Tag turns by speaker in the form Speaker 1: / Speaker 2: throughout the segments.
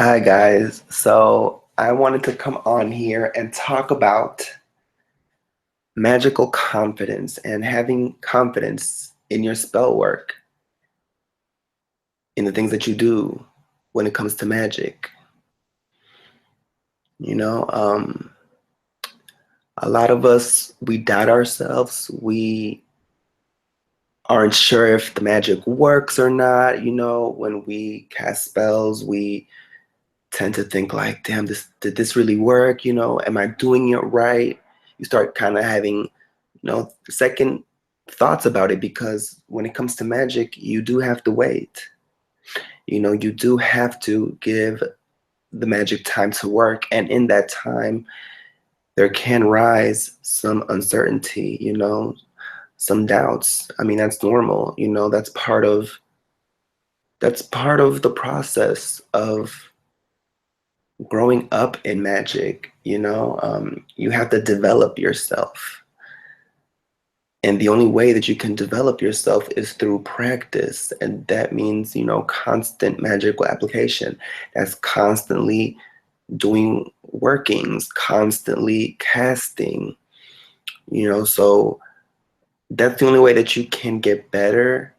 Speaker 1: Hi guys. So I wanted to come on here and talk about magical confidence and having confidence in your spell work, in the things that you do when it comes to magic. You know, a lot of us, we doubt ourselves. We aren't sure if the magic works or not. When we cast spells, we tend to think like, damn, did this really work? Am I doing it right? You start kind of having, second thoughts about it because when it comes to magic, you do have to wait. You do have to give the magic time to work, and in that time, there can rise some uncertainty, some doubts. I mean, that's normal, that's part of the process of growing up in magic. You have to develop yourself, and the only way that you can develop yourself is through practice, and that means constant magical application. That's constantly doing workings, constantly casting. So that's the only way that you can get better,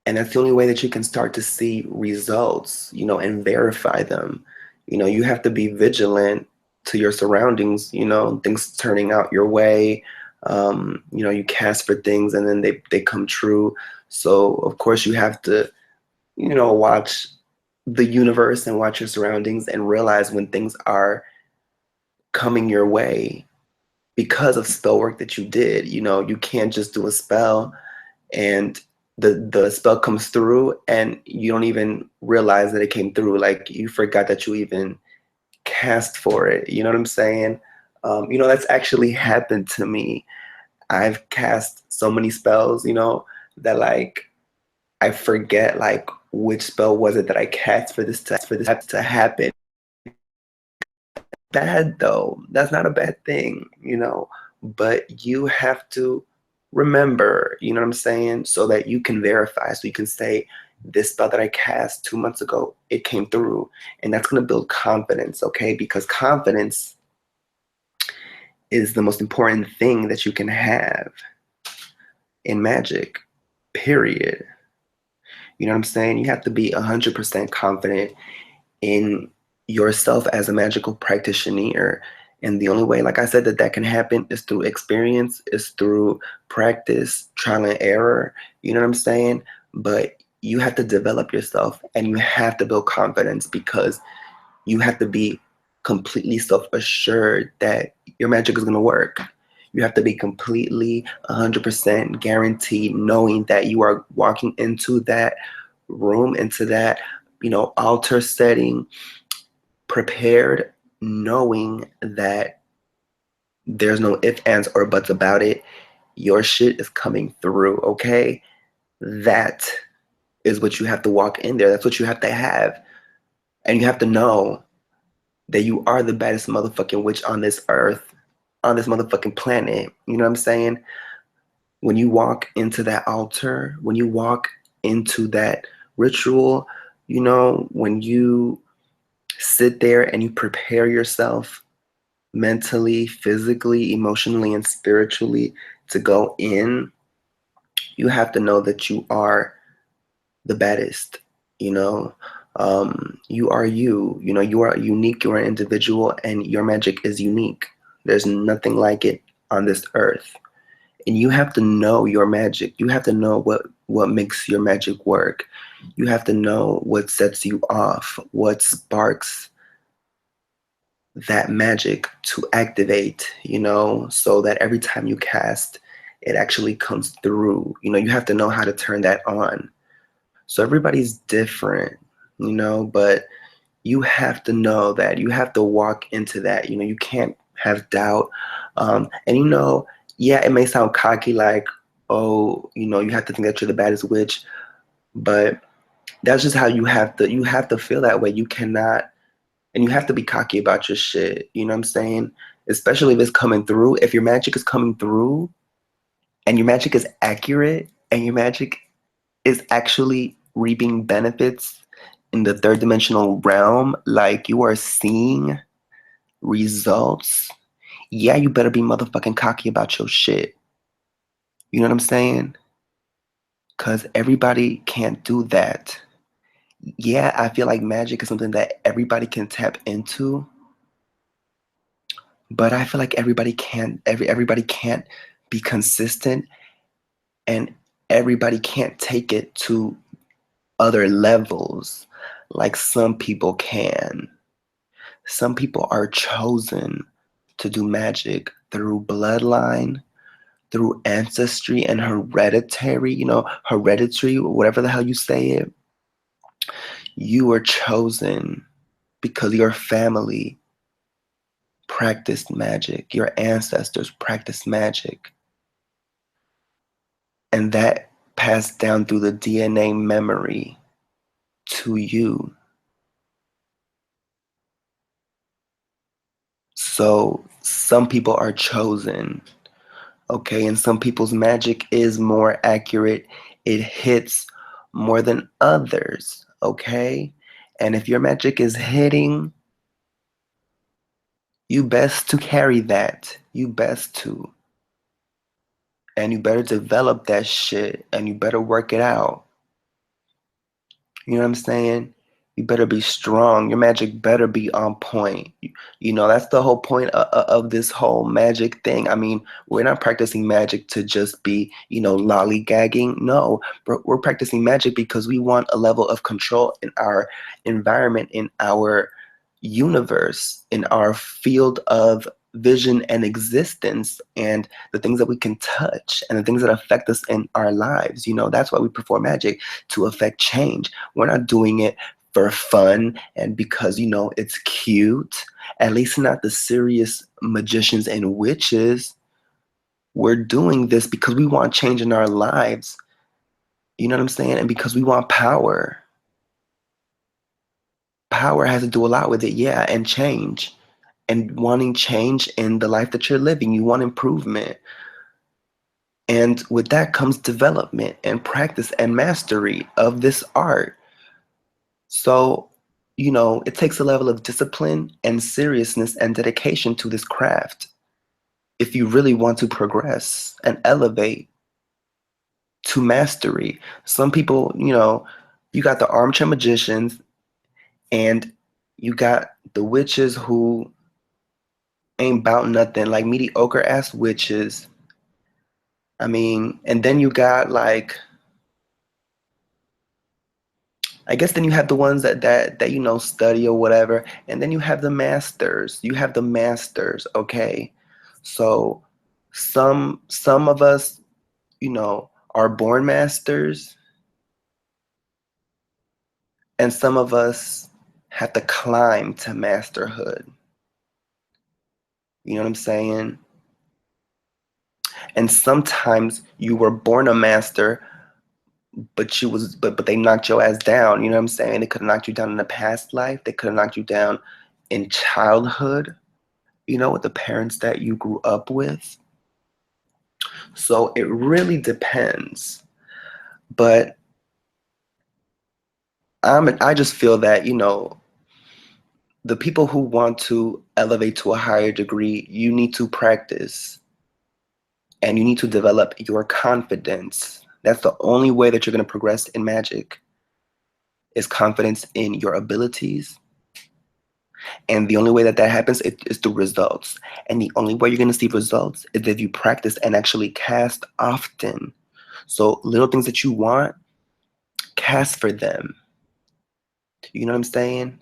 Speaker 1: and that's the only way that you can start to see results, and verify them. You have to be vigilant to your surroundings, things turning out your way. You cast for things and then they come true. So of course you have to, watch the universe and watch your surroundings and realize when things are coming your way because of spell work that you did. You can't just do a spell and the spell comes through and you don't even realize that it came through. Like you forgot that you even cast for it. You know what I'm saying? That's actually happened to me. I've cast so many spells, that like I forget like which spell was it that I cast for this to happen. Bad though. That's not a bad thing. But you have to remember, you know what I'm saying? So that you can verify, so you can say, this spell that I cast 2 months ago, it came through. And that's going to build confidence, okay? Because confidence is the most important thing that you can have in magic, period. You know what I'm saying? You have to be 100% confident in yourself as a magical practitioner. And the only way, like I said, that can happen is through experience, is through practice, trial and error. You know what I'm saying? But you have to develop yourself and you have to build confidence because you have to be completely self-assured that your magic is going to work. You have to be completely 100% guaranteed knowing that you are walking into that room, into that, altar setting, prepared, knowing that there's no ifs, ands, or buts about it. Your shit is coming through, okay? That is what you have to walk in there. That's what you have to have. And you have to know that you are the baddest motherfucking witch on this earth, on this motherfucking planet. You know what I'm saying? When you walk into that altar, when you walk into that ritual, when you sit there and you prepare yourself mentally, physically, emotionally, and spiritually to go in, you have to know that you are the baddest. you know you are you are unique, you are an individual, and your magic is unique. There's nothing like it on this earth, and you have to know your magic. You have to know what makes your magic work. You have to know what sets you off, what sparks that magic to activate, so that every time you cast, it actually comes through. You have to know how to turn that on. So everybody's different, but you have to know that. You have to walk into that. You can't have doubt. And yeah, it may sound cocky, like, oh, you have to think that you're the baddest witch, but that's just how you have to feel that way. You cannot, and you have to be cocky about your shit. You know what I'm saying? Especially if it's coming through. If your magic is coming through and your magic is accurate and your magic is actually reaping benefits in the third dimensional realm, like you are seeing results, yeah, you better be motherfucking cocky about your shit. You know what I'm saying? Because everybody can't do that. Yeah, I feel like magic is something that everybody can tap into, but I feel like everybody can't be consistent, and everybody can't take it to other levels like some people can. Some people are chosen to do magic through bloodline, through ancestry and hereditary, whatever the hell you say it. You were chosen because your family practiced magic, your ancestors practiced magic, and that passed down through the DNA memory to you. So some people are chosen, okay, and some people's magic is more accurate. It hits more than others, okay? And if your magic is hitting, you best to carry that. You best to. And you better develop that shit and you better work it out. You know what I'm saying? You better be strong. Your magic better be on point. That's the whole point of this whole magic thing. I mean, we're not practicing magic to just be, lollygagging. No, we're practicing magic because we want a level of control in our environment, in our universe, in our field of vision and existence, and the things that we can touch and the things that affect us in our lives. That's why we perform magic, to affect change. We're not doing it for fun and because it's cute. At least not the serious magicians and witches. We're doing this because we want change in our lives. You know what I'm saying? And because we want power. Power has to do a lot with it, yeah, and change. And wanting change in the life that you're living. You want improvement. And with that comes development and practice and mastery of this art. So, it takes a level of discipline and seriousness and dedication to this craft if you really want to progress and elevate to mastery. Some people, you got the armchair magicians and you got the witches who ain't bout nothing, like mediocre ass witches. I mean, and then you got like, I guess then you have the ones that study or whatever, and then you have the masters. You have the masters, okay? So some of us, are born masters, and some of us have to climb to masterhood. You know what I'm saying? And sometimes you were born a master, but they knocked your ass down. You know what I'm saying? They could have knocked you down in a past life. They could have knocked you down in childhood, with the parents that you grew up with. So it really depends. But I just feel that, the people who want to elevate to a higher degree, you need to practice and you need to develop your confidence. That's the only way that you're going to progress in magic, is confidence in your abilities. And the only way that happens is through results. And the only way you're going to see results is if you practice and actually cast often. So little things that you want, cast for them. You know what I'm saying?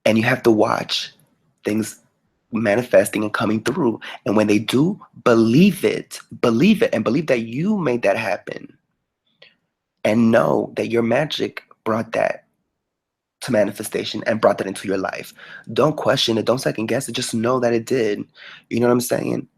Speaker 1: And you have to watch things manifesting and coming through. And when they do, believe it, and believe that you made that happen. And know that your magic brought that to manifestation and brought that into your life. Don't question it. Don't second guess it. Just know that it did. You know what I'm saying?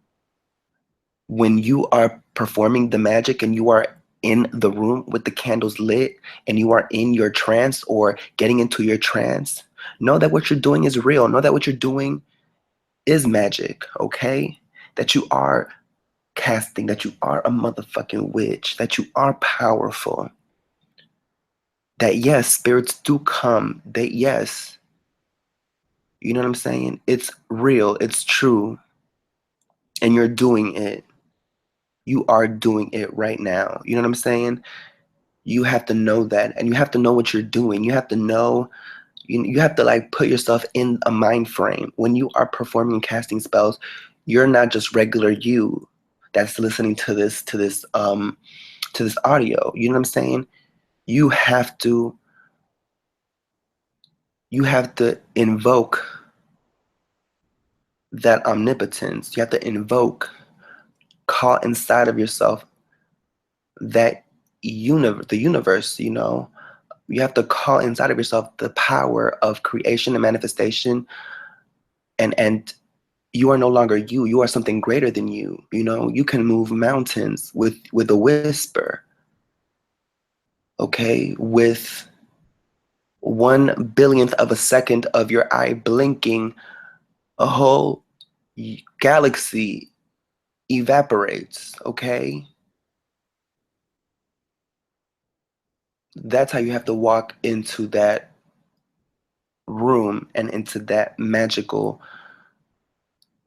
Speaker 1: When you are performing the magic and you are in the room with the candles lit and you are in your trance or getting into your trance, know that what you're doing is real. Know that what you're doing is magic, okay? That you are casting, that you are a motherfucking witch, that you are powerful, that yes, spirits do come. They, yes, you know what I'm saying? It's real, it's true, and you're doing it. You are doing it right now. You know what I'm saying? You have to know that, and you have to know what you're doing. You have to know, you have to like put yourself in a mind frame. When you are performing casting spells, you're not just regular you that's listening to this audio. You know what I'm saying? You have to you have to invoke that omnipotence. You have to invoke, call inside of yourself that the universe, you know. You have to call inside of yourself the power of creation and manifestation, and you are no longer you. You are something greater than you. You know, you can move mountains with a whisper, okay? With 1 billionth of a second of your eye blinking, a whole galaxy evaporates, okay? That's how you have to walk into that room and into that magical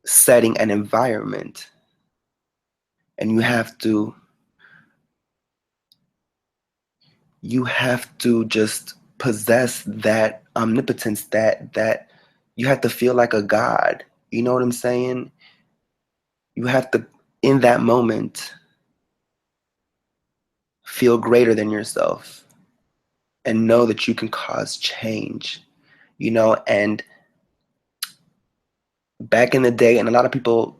Speaker 1: setting and environment. And you have to just possess that omnipotence, that you have to feel like a god. You know what I'm saying? You have to, in that moment, feel greater than yourself and know that you can cause change, you know. And back in the day, and a lot of people,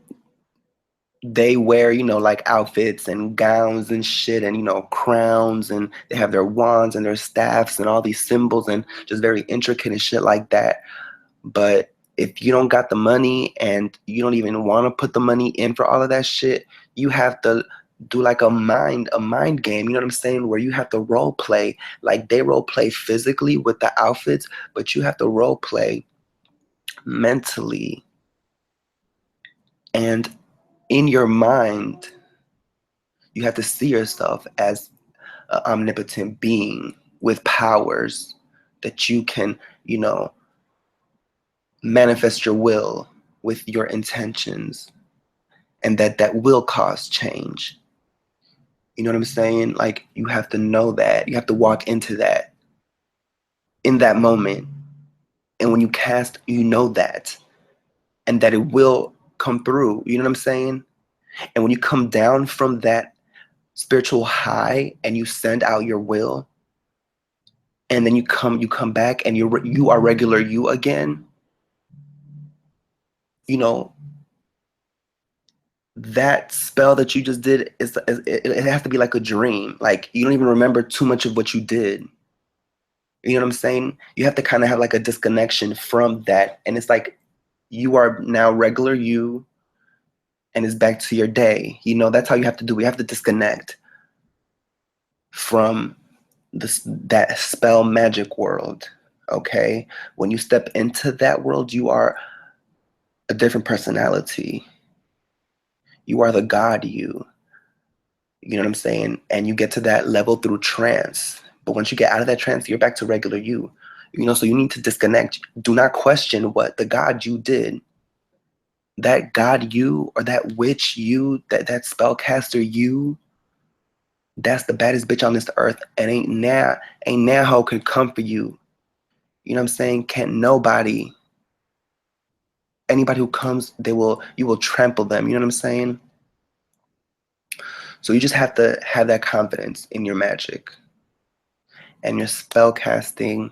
Speaker 1: they wear, you know, like outfits and gowns and shit, and, you know, crowns, and they have their wands and their staffs and all these symbols and just very intricate and shit like that. But if you don't got the money and you don't even want to put the money in for all of that shit, you have to do like a mind game, you know what I'm saying? Where you have to role play, like they role play physically with the outfits, but you have to role play mentally and in your mind. You have to see yourself as an omnipotent being with powers that you can, you know, manifest your will with your intentions, and that will cause change. You know what I'm saying? Like, you have to know that. You have to walk into that in that moment. And when you cast, you know that, and that it will come through. You know what I'm saying? And when you come down from that spiritual high and you send out your will, and then you come back and you are regular you again, you know, that spell that you just did it has to be like a dream. Like, you don't even remember too much of what you did. You know what I'm saying? You have to kind of have like a disconnection from that, and it's like you are now regular you, and it's back to your day. You know, that's how you have to do. We have to disconnect from that spell magic world. Okay, when you step into that world, you are a different personality. You are the god you know what I'm saying? And you get to that level through trance. But once you get out of that trance, you're back to regular you. You know, so you need to disconnect. Do not question what the god you did. That god you, or that witch you, that spellcaster you, that's the baddest bitch on this earth. And ain't now hoe can come for you. You know what I'm saying? Can't nobody, anybody who comes, you will trample them. You know what I'm saying? So you just have to have that confidence in your magic and your spell casting,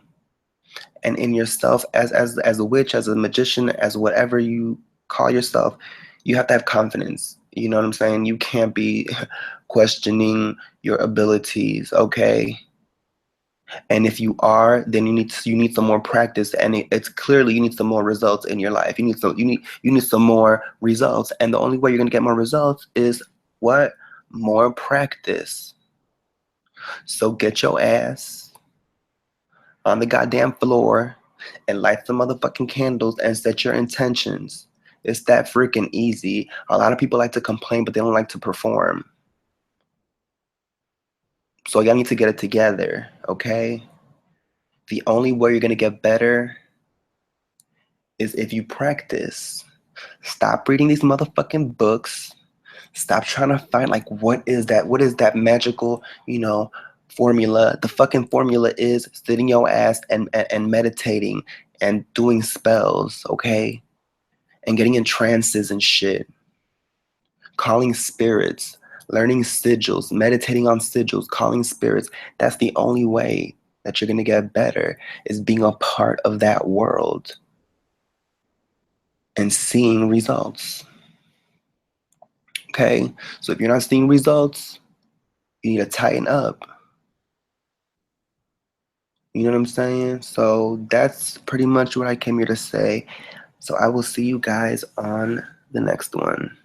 Speaker 1: and in yourself as a witch, as a magician, as whatever you call yourself. You have to have confidence. You know what I'm saying? You can't be questioning your abilities, okay? And if you are, then you need some more practice, and it's clearly you need some more results in your life. You need some more results, and the only way you're gonna get more results is what? More practice. So get your ass on the goddamn floor and light some motherfucking candles and set your intentions. It's that freaking easy. A lot of people like to complain, but they don't like to perform. So y'all need to get it together, okay? The only way you're gonna get better is if you practice. Stop reading these motherfucking books. Stop trying to find like what is that magical, formula. The fucking formula is sitting your ass and meditating and doing spells, okay? And getting in trances and shit. Calling spirits, learning sigils, meditating on sigils, calling spirits. That's the only way that you're gonna get better, is being a part of that world and seeing results. Okay? So if you're not seeing results, you need to tighten up. You know what I'm saying? So that's pretty much what I came here to say. So I will see you guys on the next one.